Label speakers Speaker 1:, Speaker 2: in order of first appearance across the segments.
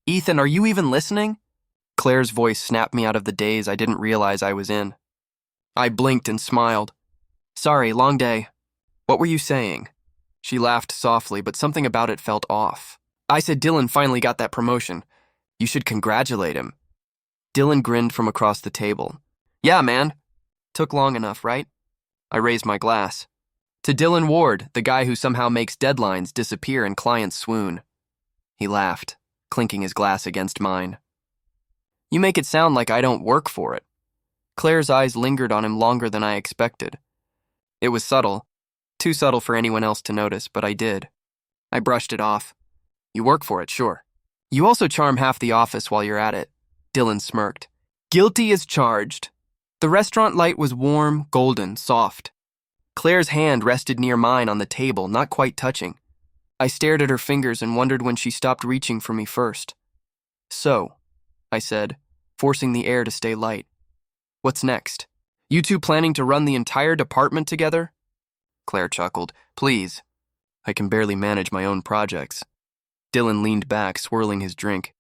Speaker 1: Ethan, are you even listening? Claire's voice snapped me out of the daze I didn't realize I was in. I blinked and smiled. Sorry, long day. What were you saying? She laughed softly, but something about it felt off. I said Dylan finally got that promotion. You should congratulate him. Dylan grinned from across the table. Yeah, man. Took long enough, right? I raised my glass. To Dylan Ward, the guy who somehow makes deadlines disappear and clients swoon. He laughed, clinking his glass against mine. You make it sound like I don't work for it. Claire's eyes lingered on him longer than I expected. It was subtle. Too subtle for anyone else to notice, but I did. I brushed it off. You work for it, sure. You also charm half the office while you're at it. Dylan smirked. Guilty as charged. The restaurant light was warm, golden, soft. Claire's hand rested near mine on the table, not quite touching. I stared at her fingers and wondered when she stopped reaching for me first. So, I said, forcing the air to stay light. What's next? You two planning to run the entire department together? Claire chuckled. Please. I can barely manage my own projects. Dylan leaned back, swirling his drink.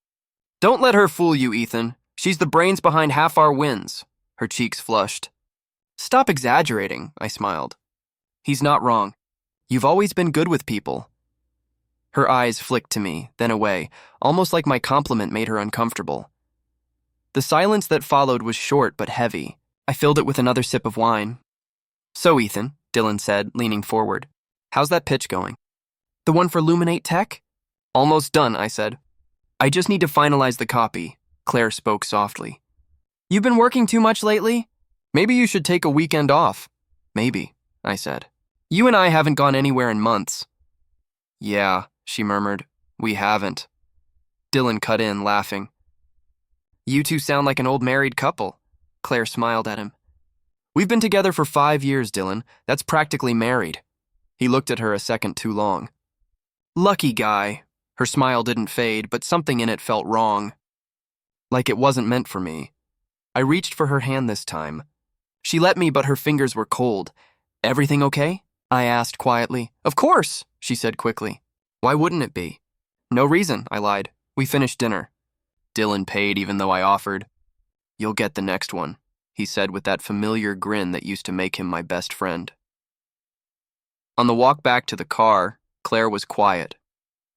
Speaker 1: Don't let her fool you, Ethan. She's the brains behind half our wins. Her cheeks flushed. Stop exaggerating, I smiled. He's not wrong. You've always been good with people. Her eyes flicked to me, then away, almost like my compliment made her uncomfortable. The silence that followed was short but heavy. I filled it with another sip of wine. So, Ethan, Dylan said, leaning forward, how's that pitch going? The one for Luminate Tech? Almost done, I said. I just need to finalize the copy, Claire spoke softly. You've been working too much lately? Maybe you should take a weekend off. Maybe, I said. You and I haven't gone anywhere in months. Yeah, she murmured. We haven't. Dylan cut in, laughing. You two sound like an old married couple. Claire smiled at him. We've been together for 5 years, Dylan. That's practically married. He looked at her a second too long. Lucky guy. Her smile didn't fade, but something in it felt wrong. Like it wasn't meant for me. I reached for her hand this time. She let me, but her fingers were cold. Everything okay? I asked quietly. Of course, she said quickly. Why wouldn't it be? No reason, I lied. We finished dinner. Dylan paid even though I offered. You'll get the next one, he said with that familiar grin that used to make him my best friend. On the walk back to the car, Claire was quiet.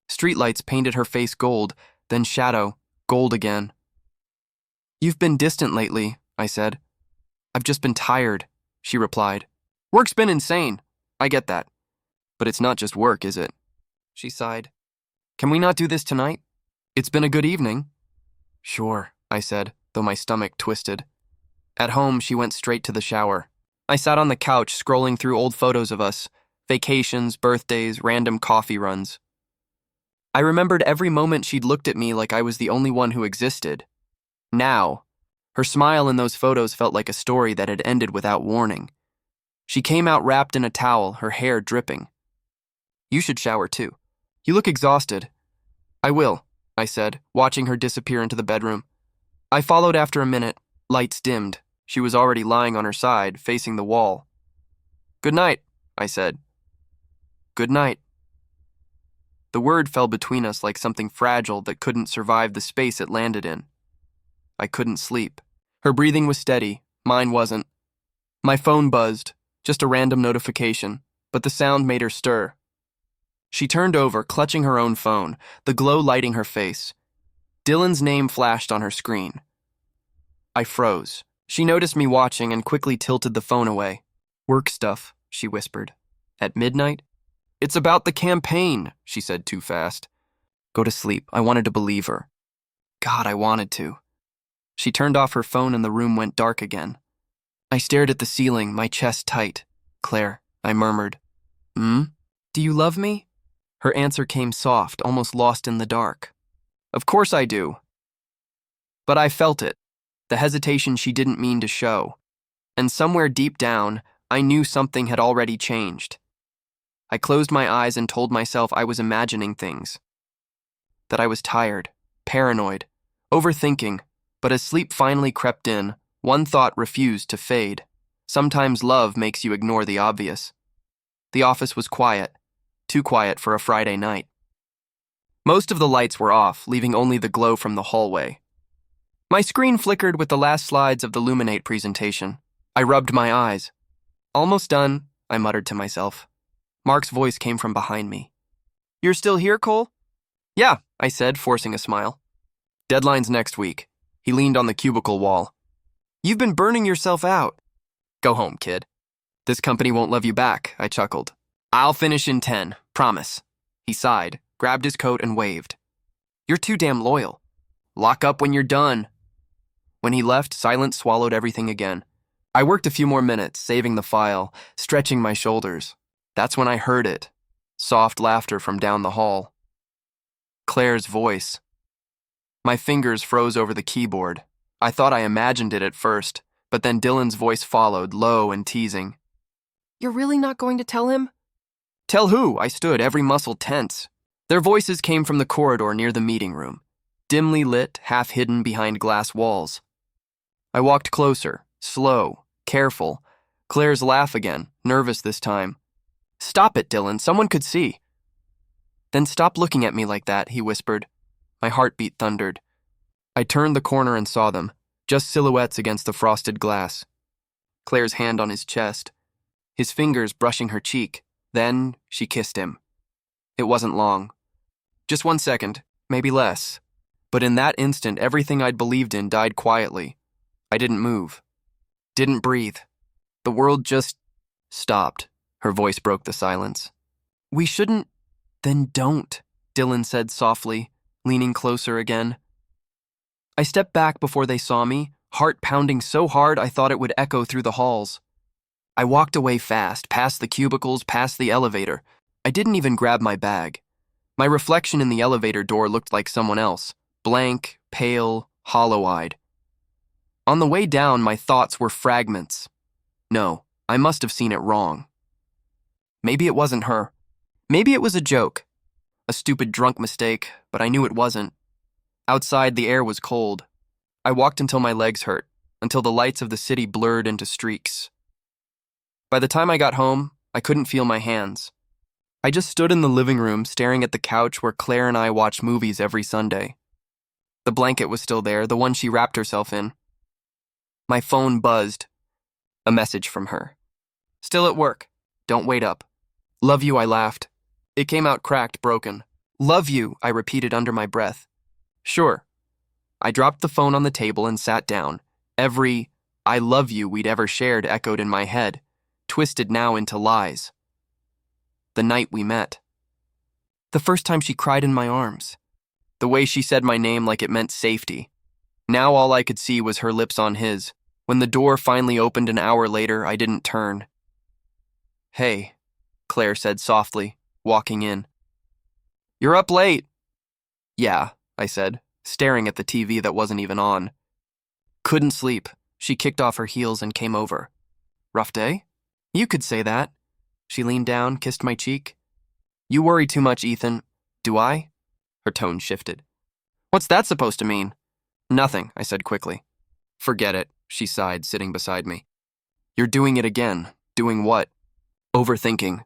Speaker 1: Streetlights painted her face gold, then shadow, gold again. You've been distant lately, I said. I've just been tired, she replied. Work's been insane. I get that. But it's not just work, is it? She sighed. Can we not do this tonight? It's been a good evening. Sure, I said, though my stomach twisted. At home, she went straight to the shower. I sat on the couch scrolling through old photos of us, vacations, birthdays, random coffee runs. I remembered every moment she'd looked at me like I was the only one who existed. Now, her smile in those photos felt like a story that had ended without warning. She came out wrapped in a towel, her hair dripping. You should shower too. You look exhausted. I will, I said, watching her disappear into the bedroom. I followed after a minute. Lights dimmed. She was already lying on her side, facing the wall. Good night, I said. Good night. The word fell between us like something fragile that couldn't survive the space it landed in. I couldn't sleep. Her breathing was steady. Mine wasn't. My phone buzzed, just a random notification, but the sound made her stir. She turned over, clutching her own phone, the glow lighting her face. Dylan's name flashed on her screen. I froze. She noticed me watching and quickly tilted the phone away. Work stuff, she whispered. At midnight? It's about the campaign, she said too fast. Go to sleep. I wanted to believe her. God, I wanted to. She turned off her phone and the room went dark again. I stared at the ceiling, my chest tight. Claire, I murmured. Do you love me? Her answer came soft, almost lost in the dark. Of course I do. But I felt it, the hesitation she didn't mean to show. And somewhere deep down, I knew something had already changed. I closed my eyes and told myself I was imagining things. That I was tired, paranoid, overthinking, but as sleep finally crept in, one thought refused to fade. Sometimes love makes you ignore the obvious. The office was quiet, too quiet for a Friday night. Most of the lights were off, leaving only the glow from the hallway. My screen flickered with the last slides of the Luminate presentation. I rubbed my eyes. Almost done, I muttered to myself. Mark's voice came from behind me. You're still here, Cole? Yeah, I said, forcing a smile. Deadline's next week. He leaned on the cubicle wall. You've been burning yourself out. Go home, kid. This company won't love you back, I chuckled. I'll finish in 10, promise. He sighed, grabbed his coat and waved. You're too damn loyal. Lock up when you're done. When he left, silence swallowed everything again. I worked a few more minutes, saving the file, stretching my shoulders. That's when I heard it. Soft laughter from down the hall. Claire's voice. My fingers froze over the keyboard. I thought I imagined it at first, but then Dylan's voice followed, low and teasing. You're really not going to tell him? Tell who? I stood, every muscle tense. Their voices came from the corridor near the meeting room, dimly lit, half hidden behind glass walls. I walked closer, slow, careful. Claire's laugh again, nervous this time. Stop it, Dylan, someone could see. Then stop looking at me like that, he whispered. My heartbeat thundered. I turned the corner and saw them, just silhouettes against the frosted glass. Claire's hand on his chest, his fingers brushing her cheek. Then she kissed him. It wasn't long. Just 1 second, maybe less. But in that instant, everything I'd believed in died quietly. I didn't move. Didn't breathe. The world just stopped. Her voice broke the silence. We shouldn't. Then don't, Dylan said softly, leaning closer again. I stepped back before they saw me, heart pounding so hard I thought it would echo through the halls. I walked away fast, past the cubicles, past the elevator. I didn't even grab my bag. My reflection in the elevator door looked like someone else, blank, pale, hollow-eyed. On the way down, my thoughts were fragments. No, I must have seen it wrong. Maybe it wasn't her. Maybe it was a joke. A stupid drunk mistake, but I knew it wasn't. Outside, the air was cold. I walked until my legs hurt, until the lights of the city blurred into streaks. By the time I got home, I couldn't feel my hands. I just stood in the living room staring at the couch where Claire and I watched movies every Sunday. The blanket was still there, the one she wrapped herself in. My phone buzzed. A message from her. Still at work. Don't wait up. Love you, I laughed. It came out cracked, broken. Love you, I repeated under my breath. Sure. I dropped the phone on the table and sat down. Every I love you we'd ever shared echoed in my head, twisted now into lies. The night we met. The first time she cried in my arms. The way she said my name like it meant safety. Now all I could see was her lips on his. When the door finally opened an hour later, I didn't turn. Hey, Claire said softly, walking in. You're up late. Yeah, I said, staring at the TV that wasn't even on. Couldn't sleep. She kicked off her heels and came over. Rough day? You could say that. She leaned down, kissed my cheek. You worry too much, Ethan. Do I? Her tone shifted. What's that supposed to mean? Nothing, I said quickly. Forget it, she sighed, sitting beside me. You're doing it again. Doing what? Overthinking.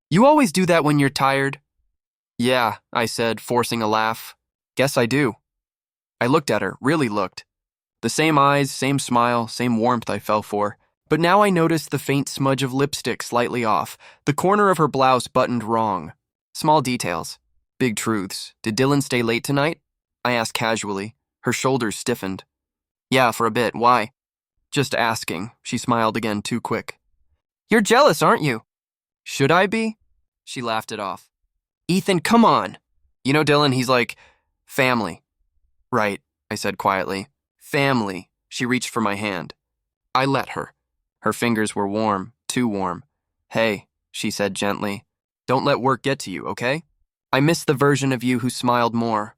Speaker 1: You always do that when you're tired? Yeah, I said, forcing a laugh. Guess I do. I looked at her, really looked. The same eyes, same smile, same warmth I fell for. But now I noticed the faint smudge of lipstick slightly off, the corner of her blouse buttoned wrong. Small details. Big truths. Did Dylan stay late tonight? I asked casually. Her shoulders stiffened. Yeah, for a bit. Why? Just asking. She smiled again, too quick. You're jealous, aren't you? Should I be? She laughed it off. Ethan, come on. You know Dylan, he's like, family. Right, I said quietly. Family. She reached for my hand. I let her. Her fingers were warm, too warm. Hey, she said gently, don't let work get to you, okay? I miss the version of you who smiled more.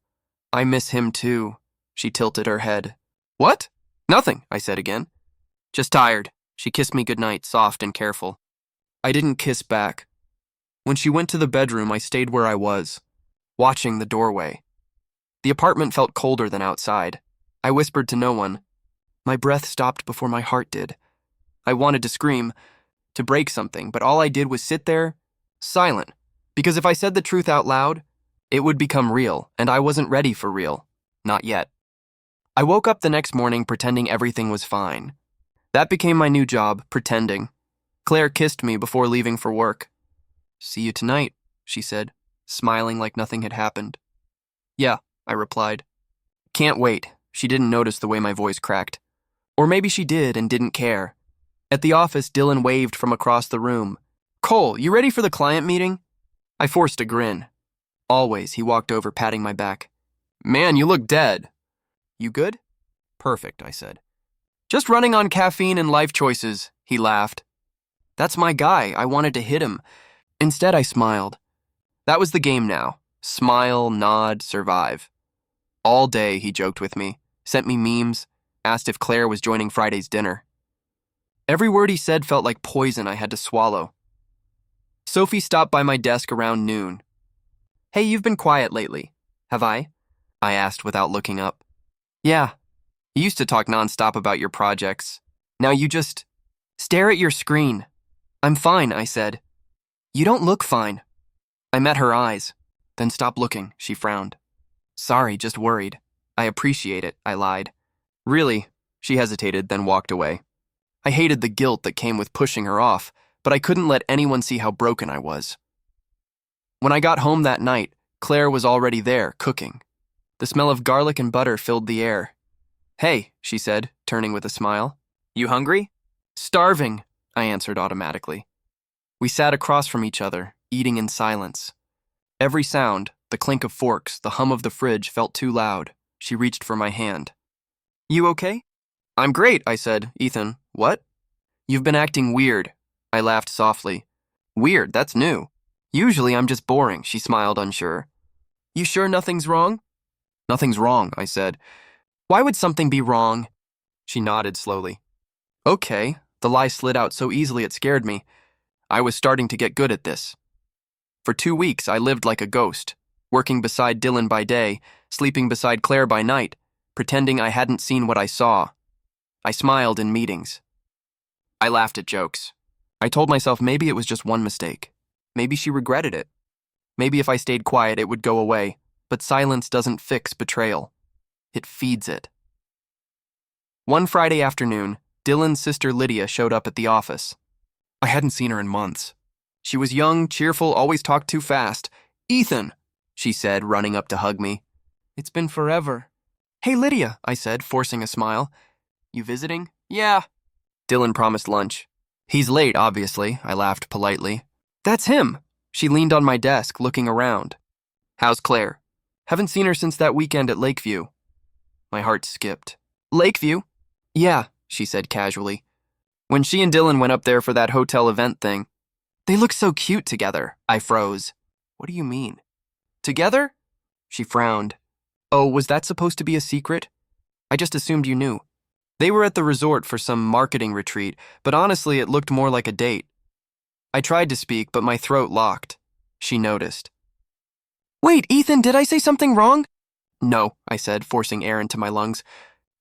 Speaker 1: I miss him too. She tilted her head. What? Nothing, I said again. Just tired. She kissed me goodnight, soft and careful. I didn't kiss back. When she went to the bedroom, I stayed where I was, watching the doorway. The apartment felt colder than outside. I whispered to no one. My breath stopped before my heart did. I wanted to scream, to break something, but all I did was sit there, silent, because if I said the truth out loud, It would become real, and I wasn't ready for real. Not yet. I woke up the next morning pretending everything was fine. That became my new job, pretending. Claire kissed me before leaving for work. "See you tonight," she said, smiling like nothing had happened. "Yeah," I replied. "Can't wait." She didn't notice the way my voice cracked. Or maybe she did and didn't care. At the office, Dylan waved from across the room. "Cole, you ready for the client meeting?" I forced a grin. "Always," he walked over, patting my back. "Man, you look dead." "You good?" "Perfect," I said. "Just running on caffeine and life choices," he laughed. "That's my guy. I wanted to hit him." Instead, I smiled. That was the game now. Smile, nod, survive. All day, he joked with me, sent me memes, asked if Claire was joining Friday's dinner. Every word he said felt like poison I had to swallow. Sophie stopped by my desk around noon. "Hey, you've been quiet lately." "Have I?" I asked without looking up. "Yeah. You used to talk nonstop about your projects. Now you just stare at your screen." "I'm fine," I said. "You don't look fine." I met her eyes. "Then stop looking," she frowned. "Sorry, just worried." "I appreciate it," I lied. "Really?" She hesitated, then walked away. I hated the guilt that came with pushing her off, but I couldn't let anyone see how broken I was. When I got home that night, Claire was already there, cooking. The smell of garlic and butter filled the air. "Hey," she said, turning with a smile. "You hungry?" "Starving," I answered automatically. We sat across from each other, eating in silence. Every sound, the clink of forks, the hum of the fridge, felt too loud. She reached for my hand. "You okay?" "I'm great," I said. "Ethan, what?" "You've been acting weird." I laughed softly. "Weird, that's new. Usually I'm just boring," she smiled, unsure. "You sure nothing's wrong?" "Nothing's wrong," I said. "Why would something be wrong?" She nodded slowly. "Okay." The lie slid out so easily it scared me. I was starting to get good at this. For 2 weeks, I lived like a ghost, working beside Dylan by day, sleeping beside Claire by night, pretending I hadn't seen what I saw. I smiled in meetings. I laughed at jokes. I told myself maybe it was just one mistake. Maybe she regretted it. Maybe if I stayed quiet, it would go away. But silence doesn't fix betrayal. It feeds it. One Friday afternoon, Dylan's sister Lydia showed up at the office. I hadn't seen her in months. She was young, cheerful, always talked too fast. "Ethan," she said, running up to hug me. "It's been forever." "Hey, Lydia," I said, forcing a smile. "You visiting?" "Yeah." Dylan promised lunch. "He's late, obviously," I laughed politely. "That's him." She leaned on my desk, looking around. "How's Claire?" "Haven't seen her since that weekend at Lakeview." My heart skipped. "Lakeview?" "Yeah," she said casually. "When she and Dylan went up there for that hotel event thing." "They look so cute together." I froze. "What do you mean?" "Together?" She frowned. "Oh, was that supposed to be a secret? I just assumed you knew." They were at the resort for some marketing retreat, but honestly, it looked more like a date. I tried to speak, but my throat locked. She noticed. "Wait, Ethan, did I say something wrong?" "No," I said, forcing air into my lungs.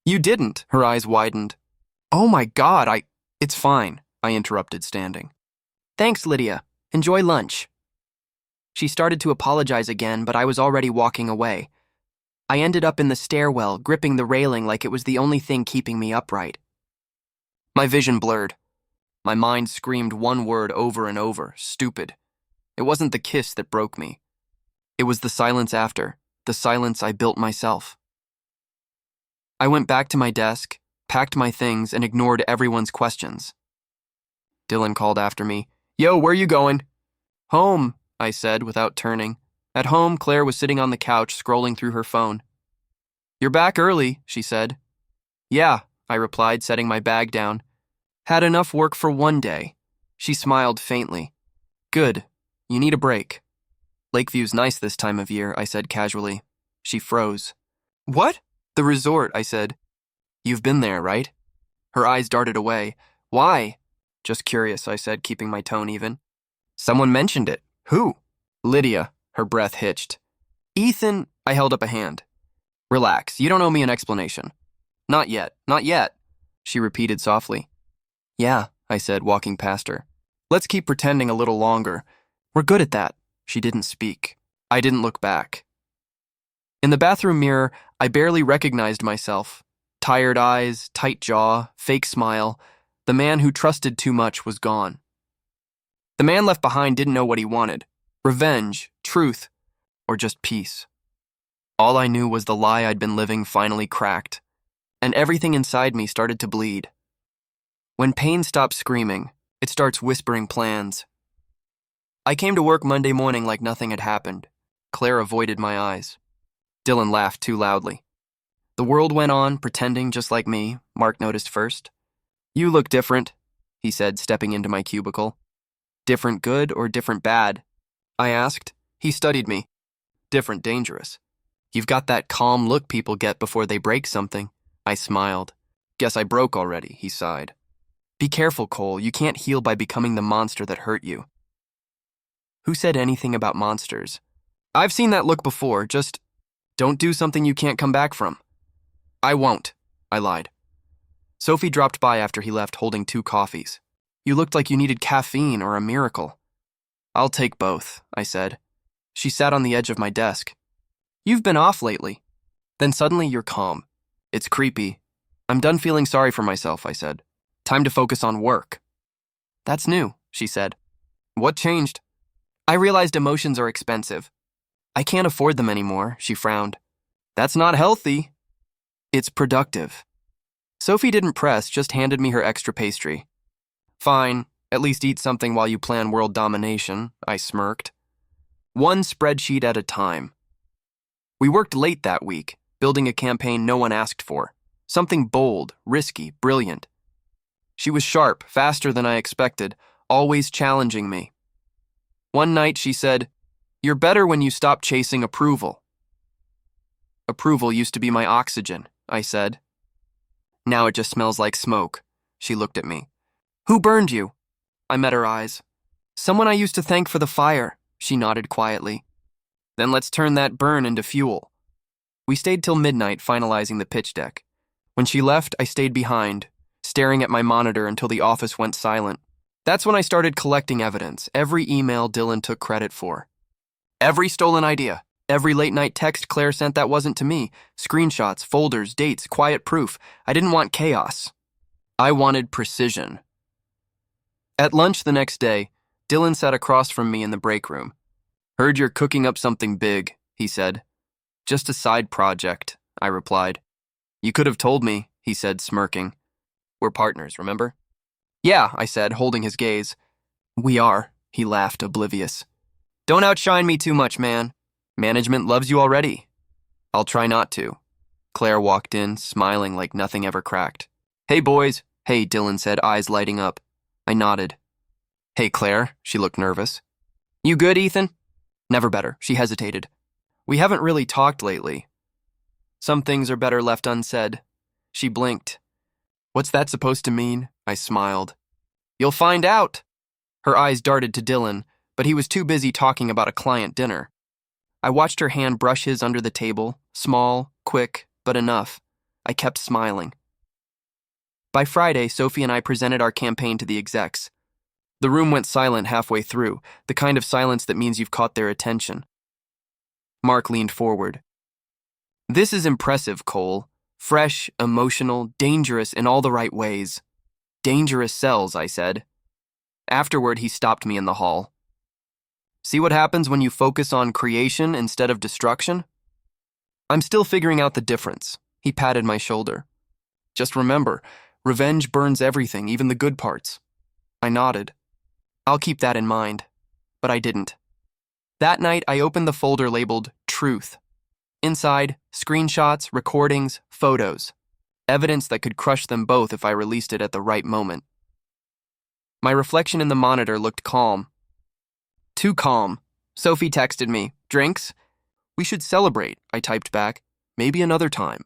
Speaker 1: "You didn't." Her eyes widened. "Oh my God, It's fine," I interrupted, standing. "Thanks, Lydia. Enjoy lunch." She started to apologize again, but I was already walking away. I ended up in the stairwell, gripping the railing like it was the only thing keeping me upright. My vision blurred. My mind screamed one word over and over: stupid. It wasn't the kiss that broke me. It was the silence after, the silence I built myself. I went back to my desk, packed my things, and ignored everyone's questions. Dylan called after me. "Yo, where you going?" "Home," I said without turning. At home, Claire was sitting on the couch, scrolling through her phone. "You're back early," she said. "Yeah," I replied, setting my bag down. "Had enough work for one day." She smiled faintly. "Good. You need a break." "Lakeview's nice this time of year," I said casually. She froze. "What?" "The resort," I said. "You've been there, right?" Her eyes darted away. "Why?" "Just curious," I said, keeping my tone even. "Someone mentioned it." "Who?" "Lydia." Her breath hitched. "Ethan," I held up a hand. "Relax, you don't owe me an explanation." "Not yet, not yet," she repeated softly. "Yeah," I said, walking past her. "Let's keep pretending a little longer. We're good at that." She didn't speak. I didn't look back. In the bathroom mirror, I barely recognized myself. Tired eyes, tight jaw, fake smile. The man who trusted too much was gone. The man left behind didn't know what he wanted. Revenge, truth, or just peace. All I knew was the lie I'd been living finally cracked, and everything inside me started to bleed. When pain stops screaming, it starts whispering plans. I came to work Monday morning like nothing had happened. Claire avoided my eyes. Dylan laughed too loudly. The world went on, pretending just like me, Mark noticed first. You look different, he said, stepping into my cubicle. Different good or different bad? I asked. He studied me. Different dangerous. You've got that calm look people get before they break something. I smiled. Guess I broke already, he sighed. Be careful, Cole. You can't heal by becoming the monster that hurt you. Who said anything about monsters? I've seen that look before, just don't do something you can't come back from. I won't, I lied. Sophie dropped by after he left holding 2 coffees. You looked like you needed caffeine or a miracle. I'll take both, I said. She sat on the edge of my desk. You've been off lately. Then suddenly you're calm. It's creepy. I'm done feeling sorry for myself, I said. Time to focus on work. That's new, she said. What changed? I realized emotions are expensive. I can't afford them anymore, she frowned. That's not healthy. It's productive. Sophie didn't press, just handed me her extra pastry. Fine, at least eat something while you plan world domination, I smirked. One spreadsheet at a time. We worked late that week, building a campaign no one asked for. Something bold, risky, brilliant. She was sharp, faster than I expected, always challenging me. One night she said, "You're better when you stop chasing approval." Approval used to be my oxygen, I said. Now it just smells like smoke. She looked at me. Who burned you? I met her eyes. Someone I used to thank for the fire, she nodded quietly. Then let's turn that burn into fuel. We stayed till midnight finalizing the pitch deck. When she left, I stayed behind, staring at my monitor until the office went silent. That's when I started collecting evidence, every email Dylan took credit for. Every stolen idea, every late-night text Claire sent that wasn't to me, screenshots, folders, dates, quiet proof. I didn't want chaos. I wanted precision. At lunch the next day, Dylan sat across from me in the break room. Heard you're cooking up something big, he said. Just a side project, I replied. You could have told me, he said, smirking. We're partners, remember? Yeah, I said, holding his gaze. We are, he laughed, oblivious. Don't outshine me too much, man. Management loves you already. I'll try not to. Claire walked in, smiling like nothing ever cracked. Hey, boys. Hey, Dylan said, eyes lighting up. I nodded. Hey, Claire, she looked nervous. You good, Ethan? Never better, she hesitated. We haven't really talked lately. Some things are better left unsaid. She blinked. What's that supposed to mean? I smiled. You'll find out. Her eyes darted to Dylan, but he was too busy talking about a client dinner. I watched her hand brush his under the table, small, quick, but enough. I kept smiling. By Friday, Sophie and I presented our campaign to the execs. The room went silent halfway through, the kind of silence that means you've caught their attention. Mark leaned forward. This is impressive, Cole. Fresh, emotional, dangerous in all the right ways. Dangerous sells, I said. Afterward, he stopped me in the hall. See what happens when you focus on creation instead of destruction? I'm still figuring out the difference. He patted my shoulder. Just remember, revenge burns everything, even the good parts. I nodded. I'll keep that in mind. But I didn't. That night, I opened the folder labeled Truth. Inside, screenshots, recordings, photos. Evidence that could crush them both if I released it at the right moment. My reflection in the monitor looked calm. Too calm. Sophie texted me. Drinks? We should celebrate, I typed back. Maybe another time.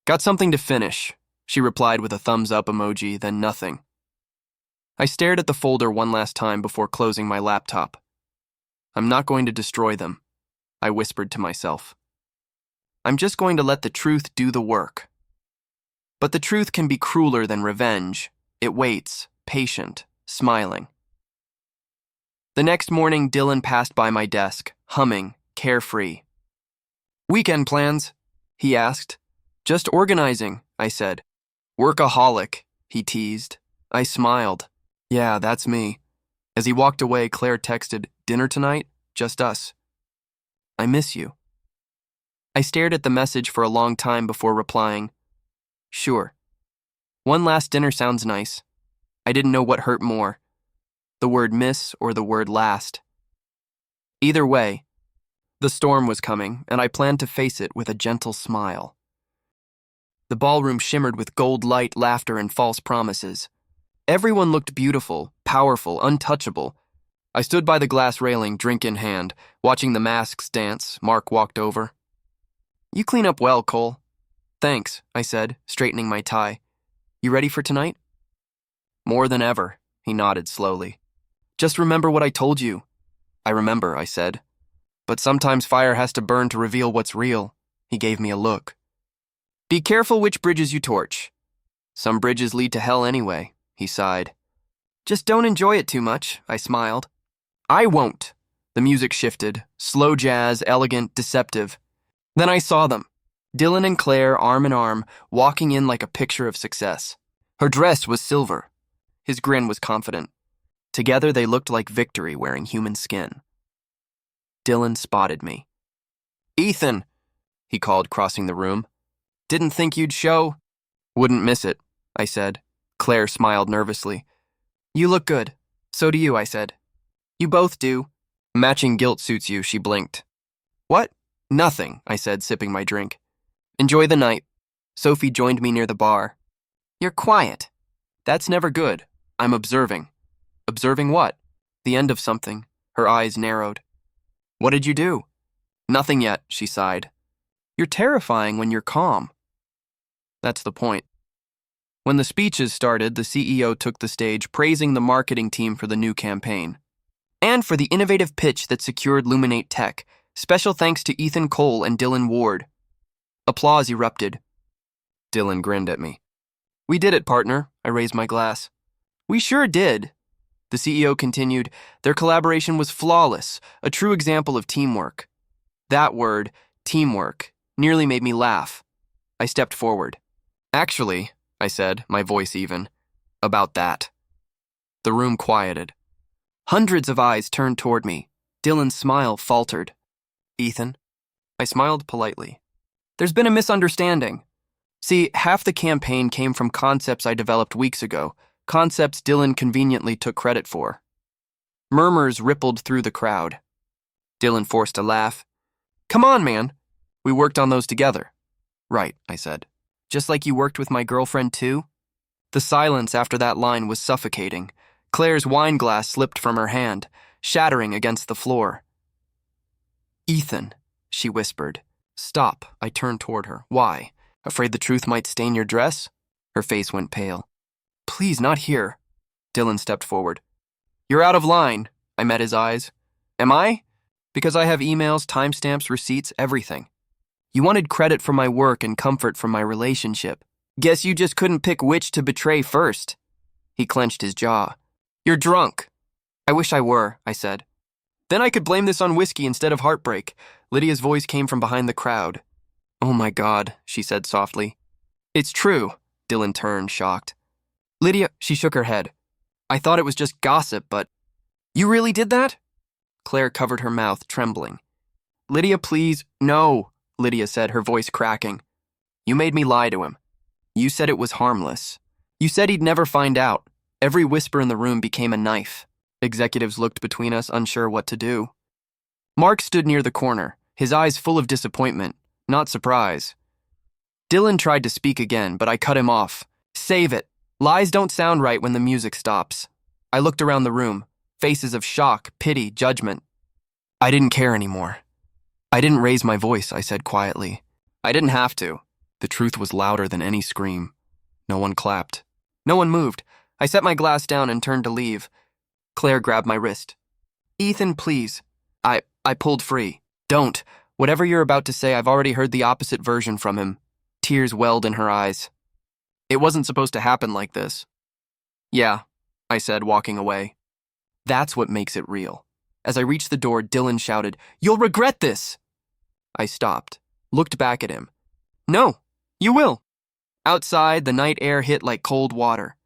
Speaker 1: Got something to finish, she replied with a thumbs up emoji, then nothing. I stared at the folder one last time before closing my laptop. I'm not going to destroy them, I whispered to myself. I'm just going to let the truth do the work. But the truth can be crueler than revenge. It waits, patient, smiling. The next morning, Dylan passed by my desk, humming, carefree. Weekend plans? He asked. Just organizing, I said. Workaholic, he teased. I smiled. Yeah, that's me. As he walked away, Claire texted, dinner tonight? Just us. I miss you. I stared at the message for a long time before replying. Sure. One last dinner sounds nice. I didn't know what hurt more, the word miss or the word last. Either way, the storm was coming, and I planned to face it with a gentle smile. The ballroom shimmered with gold light, laughter, and false promises. Everyone looked beautiful, powerful, untouchable. I stood by the glass railing, drink in hand, watching the masks dance. Mark walked over. You clean up well, Cole. Thanks, I said, straightening my tie. You ready for tonight? More than ever, he nodded slowly. Just remember what I told you. I remember, I said. But sometimes fire has to burn to reveal what's real. He gave me a look. Be careful which bridges you torch. Some bridges lead to hell anyway, he sighed. Just don't enjoy it too much, I smiled. I won't. The music shifted, slow jazz, elegant, deceptive. Then I saw them, Dylan and Claire arm in arm, walking in like a picture of success. Her dress was silver. His grin was confident. Together they looked like victory wearing human skin. Dylan spotted me. Ethan, he called, crossing the room. Didn't think you'd show? Wouldn't miss it, I said. Claire smiled nervously. You look good. So do you, I said. You both do. Matching guilt suits you, she blinked. What? Nothing, I said, sipping my drink. Enjoy the night. Sophie joined me near the bar. You're quiet. That's never good. I'm observing. Observing what? The end of something. Her eyes narrowed. What did you do? Nothing yet, she sighed. You're terrifying when you're calm. That's the point. When the speeches started, the CEO took the stage praising the marketing team for the new campaign. And for the innovative pitch that secured Luminate Tech. Special thanks to Ethan Cole and Dylan Ward. Applause erupted. Dylan grinned at me. We did it, partner, I raised my glass. We sure did. The CEO continued, their collaboration was flawless, a true example of teamwork. That word, teamwork, nearly made me laugh. I stepped forward. Actually, I said, my voice even, about that. The room quieted. Hundreds of eyes turned toward me. Dylan's smile faltered. Ethan? I smiled politely. There's been a misunderstanding. See, half the campaign came from concepts I developed weeks ago, concepts Dylan conveniently took credit for. Murmurs rippled through the crowd. Dylan forced a laugh. Come on, man. We worked on those together. Right, I said. Just like you worked with my girlfriend, too? The silence after that line was suffocating. Claire's wine glass slipped from her hand, shattering against the floor. Ethan, she whispered. Stop, I turned toward her. Why? Afraid the truth might stain your dress? Her face went pale. Please, not here. Dylan stepped forward. You're out of line, I met his eyes. Am I? Because I have emails, timestamps, receipts, everything. You wanted credit for my work and comfort from my relationship. Guess you just couldn't pick which to betray first. He clenched his jaw. You're drunk. I wish I were, I said. Then I could blame this on whiskey instead of heartbreak. Lydia's voice came from behind the crowd. Oh my God, she said softly. It's true, Dylan turned, shocked. Lydia, she shook her head. I thought it was just gossip, but... You really did that? Claire covered her mouth, trembling. Lydia, please, no, Lydia said, her voice cracking. You made me lie to him. You said it was harmless. You said he'd never find out. Every whisper in the room became a knife. Executives looked between us, unsure what to do. Mark stood near the corner, his eyes full of disappointment, not surprise. Dylan tried to speak again, but I cut him off. Save it. Lies don't sound right when the music stops. I looked around the room, faces of shock, pity, judgment. I didn't care anymore. I didn't raise my voice, I said quietly. I didn't have to. The truth was louder than any scream. No one clapped. No one moved. I set my glass down and turned to leave. Claire grabbed my wrist. Ethan, please. I pulled free. Don't. Whatever you're about to say, I've already heard the opposite version from him. Tears welled in her eyes. It wasn't supposed to happen like this. Yeah, I said, walking away. That's what makes it real. As I reached the door, Dylan shouted, "You'll regret this!" I stopped, looked back at him. "No, you will." Outside, the night air hit like cold water.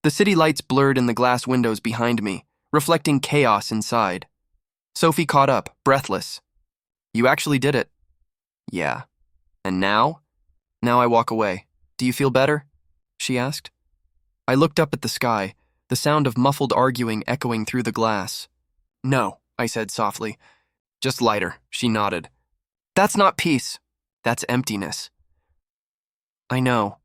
Speaker 1: The city lights blurred in the glass windows behind me, reflecting chaos inside. Sophie caught up, breathless. "You actually did it." "Yeah. And now?" "Now I walk away. Do you feel better?" she asked. I looked up at the sky, the sound of muffled arguing echoing through the glass. "No," I said softly. "Just lighter," she nodded. "That's not peace. That's emptiness." "I know."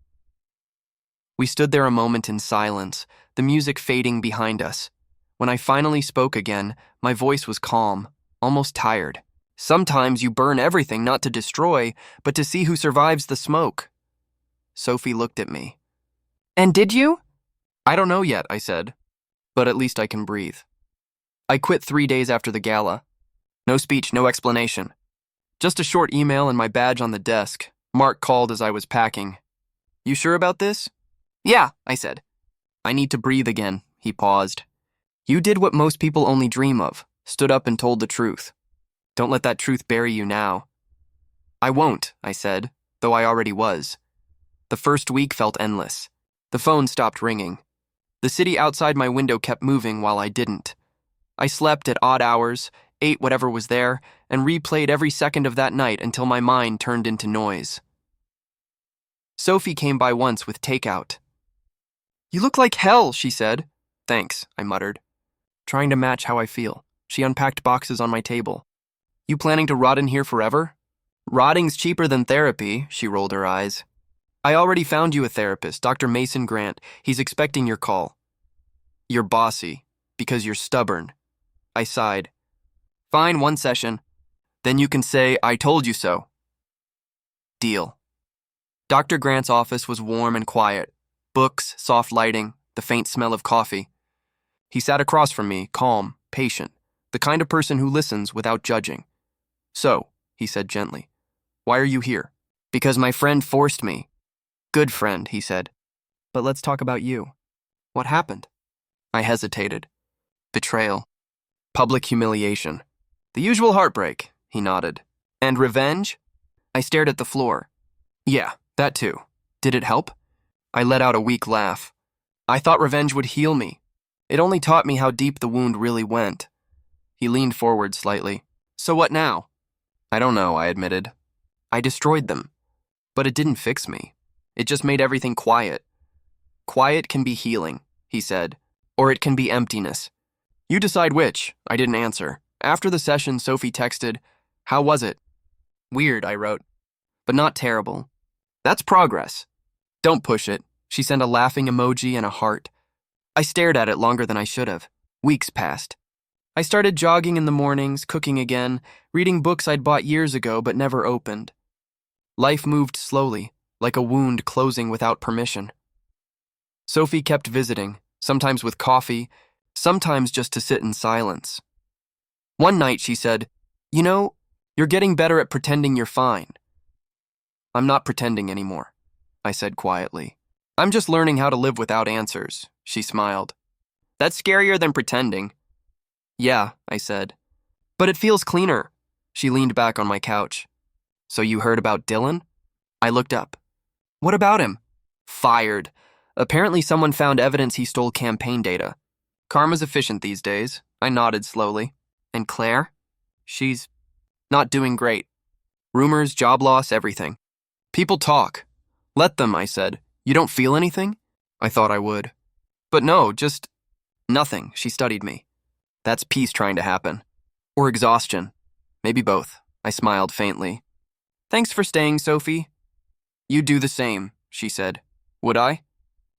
Speaker 1: We stood there a moment in silence, the music fading behind us. When I finally spoke again, my voice was calm, almost tired. "Sometimes you burn everything not to destroy, but to see who survives the smoke." Sophie looked at me. "And did you?" "I don't know yet," I said, "but at least I can breathe." I quit 3 days after the gala. No speech, no explanation. Just a short email and my badge on the desk. Mark called as I was packing. "You sure about this?" "Yeah," I said. "I need to breathe again," he paused. "You did what most people only dream of, stood up and told the truth. Don't let that truth bury you now." "I won't," I said, though I already was. The first week felt endless. The phone stopped ringing. The city outside my window kept moving while I didn't. I slept at odd hours, ate whatever was there, and replayed every second of that night until my mind turned into noise. Sophie came by once with takeout. "You look like hell," she said. "Thanks," I muttered, trying to match how I feel. She unpacked boxes on my table. "You planning to rot in here forever?" "Rotting's cheaper than therapy," she rolled her eyes. "I already found you a therapist, Dr. Mason Grant. He's expecting your call." "You're bossy, because you're stubborn." I sighed. "Fine, 1 session. Then you can say, 'I told you so.'" Deal. Dr. Grant's office was warm and quiet. Books, soft lighting, the faint smell of coffee. He sat across from me, calm, patient, the kind of person who listens without judging. "So," he said gently, "why are you here?" "Because my friend forced me." "Good friend," he said. "But let's talk about you. What happened?" I hesitated. "Betrayal. Public humiliation. The usual heartbreak," he nodded. "And revenge?" I stared at the floor. "Yeah, that too. Did it help?" I let out a weak laugh. "I thought revenge would heal me. It only taught me how deep the wound really went." He leaned forward slightly. "So what now?" "I don't know," I admitted. "I destroyed them. But it didn't fix me. It just made everything quiet." "Quiet can be healing," he said, "or it can be emptiness. You decide which." I didn't answer. After the session, Sophie texted, "How was it?" "Weird," I wrote, "but not terrible." "That's progress." "Don't push it." She sent a laughing emoji and a heart. I stared at it longer than I should have. Weeks passed. I started jogging in the mornings, cooking again, reading books I'd bought years ago but never opened. Life moved slowly, like a wound closing without permission. Sophie kept visiting, sometimes with coffee, sometimes just to sit in silence. One night she said, "You know, you're getting better at pretending you're fine." "I'm not pretending anymore," I said quietly. "I'm just learning how to live without answers," she smiled. "That's scarier than pretending." "Yeah," I said. "But it feels cleaner." She leaned back on my couch. "So you heard about Dylan?" I looked up. "What about him?" "Fired. Apparently someone found evidence he stole campaign data. Karma's efficient these days." I nodded slowly. "And Claire?" "She's not doing great. Rumors, job loss, everything." "People talk." "Let them," I said. "You don't feel anything?" I thought I would. "But no, just nothing." She studied me. "That's peace trying to happen. Or exhaustion. Maybe both." I smiled faintly. "Thanks for staying, Sophie." "You do the same," she said. "Would I?"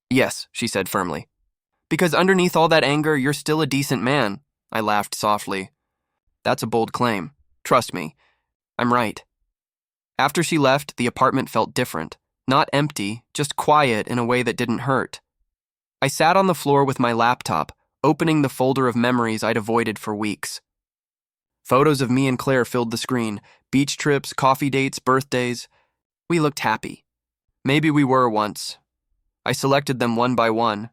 Speaker 1: "Yes," she said firmly. "Because underneath all that anger, you're still a decent man." I laughed softly. "That's a bold claim. Trust me. I'm right." After she left, the apartment felt different. Not empty, just quiet in a way that didn't hurt. I sat on the floor with my laptop, opening the folder of memories I'd avoided for weeks. Photos of me and Claire filled the screen. Beach trips, coffee dates, birthdays. We looked happy. Maybe we were once. I selected them one by one.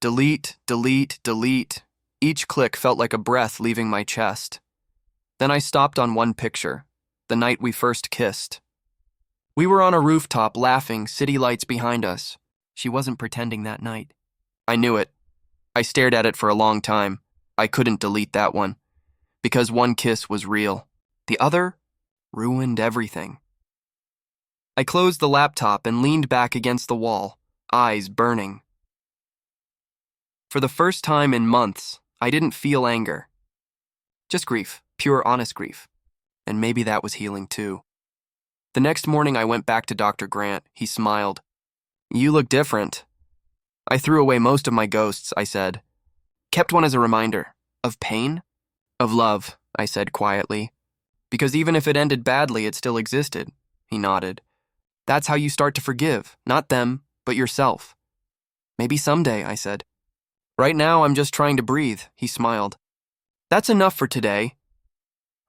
Speaker 1: Delete, delete, delete. Each click felt like a breath leaving my chest. Then I stopped on one picture, the night we first kissed. We were on a rooftop laughing, city lights behind us. She wasn't pretending that night. I knew it. I stared at it for a long time. I couldn't delete that one. Because one kiss was real. The other ruined everything. I closed the laptop and leaned back against the wall, eyes burning. For the first time in months, I didn't feel anger. Just grief, pure honest grief. And maybe that was healing too. The next morning I went back to Dr. Grant. He smiled. "You look different." I threw away most of my ghosts, I said. Kept one as a reminder. Of pain? Of love, I said quietly. Because even if it ended badly, it still existed. He nodded. That's how you start to forgive, not them, but yourself. Maybe someday, I said. Right now, I'm just trying to breathe, he smiled. That's enough for today.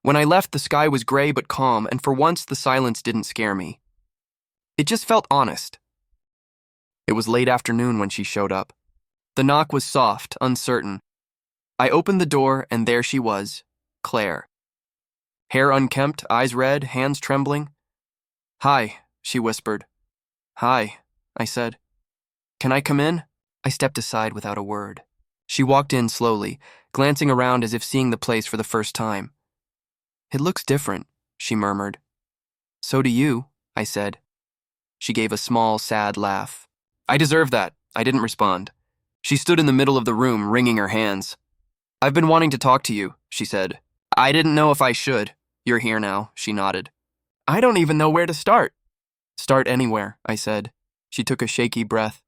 Speaker 1: When I left, the sky was gray but calm, and for once, the silence didn't scare me. It just felt honest. It was late afternoon when she showed up. The knock was soft, uncertain. I opened the door, and there she was, Claire. Hair unkempt, eyes red, hands trembling. "Hi," she whispered. "Hi," I said. "Can I come in?" I stepped aside without a word. She walked in slowly, glancing around as if seeing the place for the first time. "It looks different," she murmured. "So do you," I said. She gave a small, sad laugh. "I deserve that." I didn't respond. She stood in the middle of the room, wringing her hands. "I've been wanting to talk to you," she said. "I didn't know if I should." "You're here now," she nodded. "I don't even know where to start." "Start anywhere," I said. She took a shaky breath.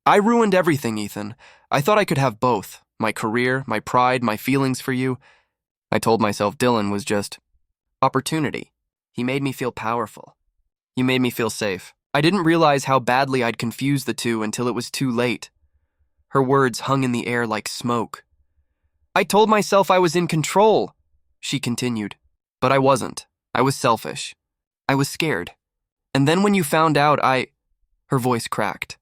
Speaker 1: "I ruined everything, Ethan. I thought I could have both. My career, my pride, my feelings for you. I told myself Dylan was just opportunity. He made me feel powerful. You made me feel safe. I didn't realize how badly I'd confused the two until it was too late." Her words hung in the air like smoke. "I told myself I was in control," she continued. "But I wasn't. I was selfish. I was scared. And then when you found out, Her voice cracked.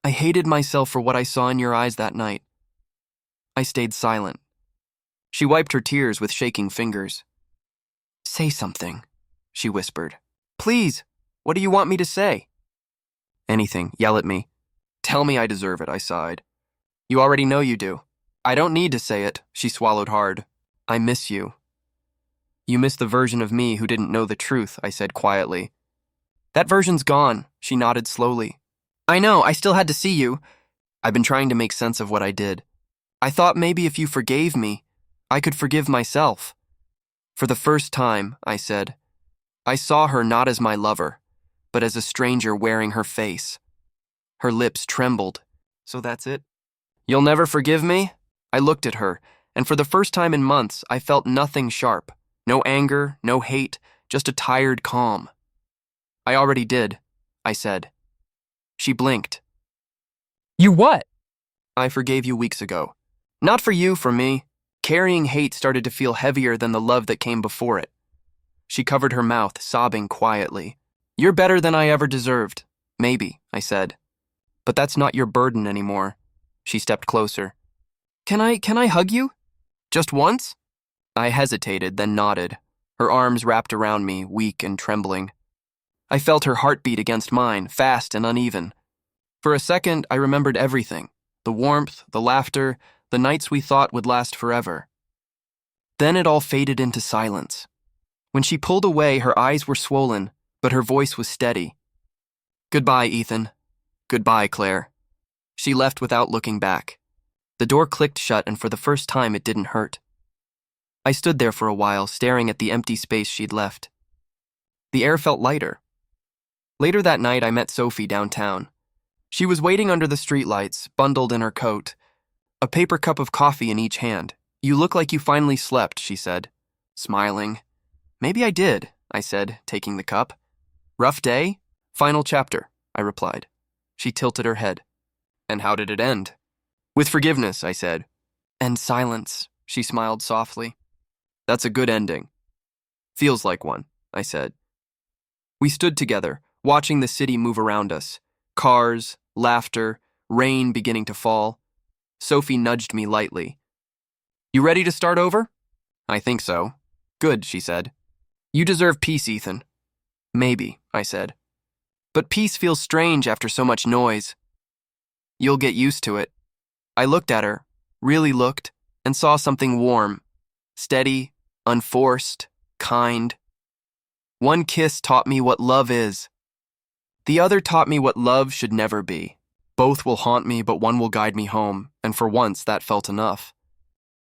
Speaker 1: "I hated myself for what I saw in your eyes that night." I stayed silent. She wiped her tears with shaking fingers. "Say something," she whispered. "Please, what do you want me to say?" "Anything. Yell at me." "Tell me I deserve it," I sighed. "You already know you do." "I don't need to say it," she swallowed hard. "I miss you." "You miss the version of me who didn't know the truth," I said quietly. "That version's gone," she nodded slowly. "I know, I still had to see you." I've been trying to make sense of what I did. I thought maybe if you forgave me, I could forgive myself. For the first time, I said, I saw her not as my lover, but as a stranger wearing her face. Her lips trembled. "So that's it? You'll never forgive me?" I looked at her, and for the first time in months, I felt nothing sharp. No anger, no hate, just a tired calm. "I already did," I said. She blinked.
Speaker 2: You what?
Speaker 1: "I forgave you weeks ago. Not for you, for me." Carrying hate started to feel heavier than the love that came before it. She covered her mouth, sobbing quietly. "You're better than I ever deserved." "Maybe," I said. "But that's not your burden anymore." She stepped closer. Can I hug you? Just once?" I hesitated, then nodded, her arms wrapped around me, weak and trembling. I felt her heartbeat against mine, fast and uneven. For a second, I remembered everything. The warmth, the laughter, the nights we thought would last forever. Then it all faded into silence. When she pulled away, her eyes were swollen, but her voice was steady. "Goodbye, Ethan. Goodbye, Claire." She left without looking back. The door clicked shut, and for the first time, it didn't hurt. I stood there for a while, staring at the empty space she'd left. The air felt lighter. Later that night, I met Sophie downtown. She was waiting under the streetlights, bundled in her coat, a paper cup of coffee in each hand. "You look like you finally slept," she said, smiling. "Maybe I did," I said, taking the cup. "Rough day?" "Final chapter," I replied. She tilted her head. "And how did it end?" "With forgiveness," I said. "And silence," she smiled softly. "That's a good ending." "Feels like one," I said. We stood together, watching the city move around us. Cars, laughter, rain beginning to fall. Sophie nudged me lightly. You ready to start over? I think so. Good, she said. You deserve peace, Ethan. Maybe, I said. But peace feels strange after so much noise. You'll get used to it. I looked at her, really looked, and saw something warm, steady, unforced, kind. One kiss taught me what love is. The other taught me what love should never be. Both will haunt me, but one will guide me home, and for once that felt enough.